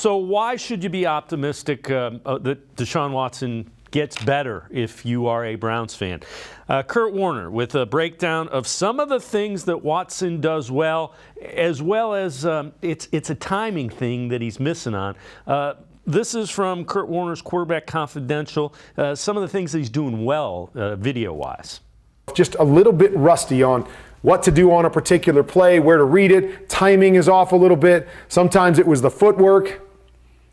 So why should you be optimistic that Deshaun Watson gets better if you are a Browns fan? Kurt Warner with a breakdown of some of the things that Watson does well as it's a timing thing that he's missing on. This is from Kurt Warner's Quarterback Confidential, some of the things that he's doing well video-wise. Just a little bit rusty on what to do on a particular play, where to read it. Timing is off a little bit. Sometimes it was the footwork,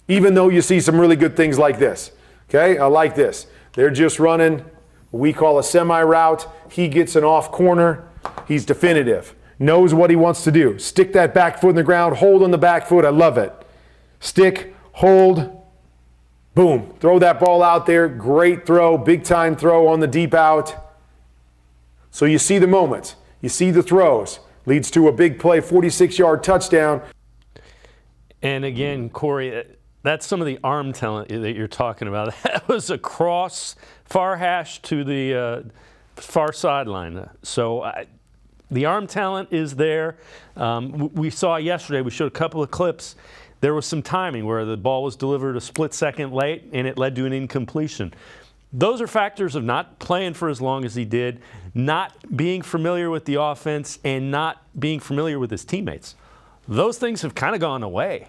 even though you see some really good things like this. Okay, I like this. They're just running what we call a semi-route. He gets an off corner. He's definitive. Knows what he wants to do. Stick that back foot in the ground. Hold on the back foot. I love it. Stick, hold, boom. Throw that ball out there. Great throw. Big time throw on the deep out. So you see the moments. You see the throws. Leads to a big play, 46-yard touchdown. And again, Corey, that's some of the arm talent that you're talking about. That was a cross, far hash to the far sideline. So the arm talent is there. We saw yesterday, we showed a couple of clips. There was some timing where the ball was delivered a split second late and it led to an incompletion. Those are factors of not playing for as long as he did, not being familiar with the offense, and not being familiar with his teammates. Those things have kind of gone away.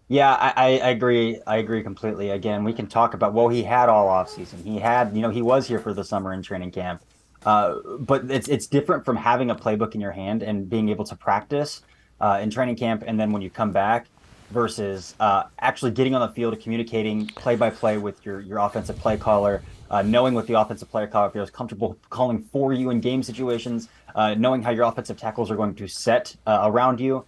Yeah, I agree. I agree completely. Again, we can talk about, well, he had all offseason. He had, he was here for the summer in training camp. But it's different from having a playbook in your hand and being able to practice in training camp, and then when you come back, versus actually getting on the field and communicating play-by-play with your offensive play caller, knowing what the offensive play caller feels comfortable calling for you in game situations, knowing how your offensive tackles are going to set around you,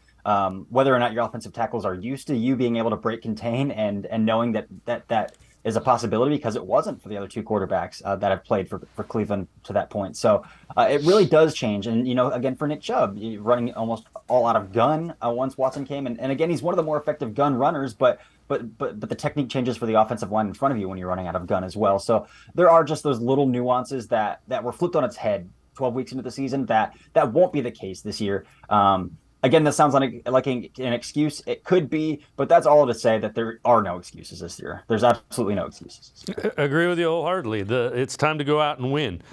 whether or not your offensive tackles are used to you being able to break contain, and knowing that is a possibility because it wasn't for the other two quarterbacks that have played for Cleveland to that point. So it really does change. And, again, for Nick Chubb, running almost all out of gun once Watson came. And again, he's one of the more effective gun runners, but the technique changes for the offensive line in front of you when you're running out of gun as well. So there are just those little nuances that were flipped on its head 12 weeks into the season that won't be the case this year. Again, that sounds like an excuse. It could be, but that's all to say that there are no excuses this year. There's absolutely no excuses. I agree with you wholeheartedly. It's time to go out and win.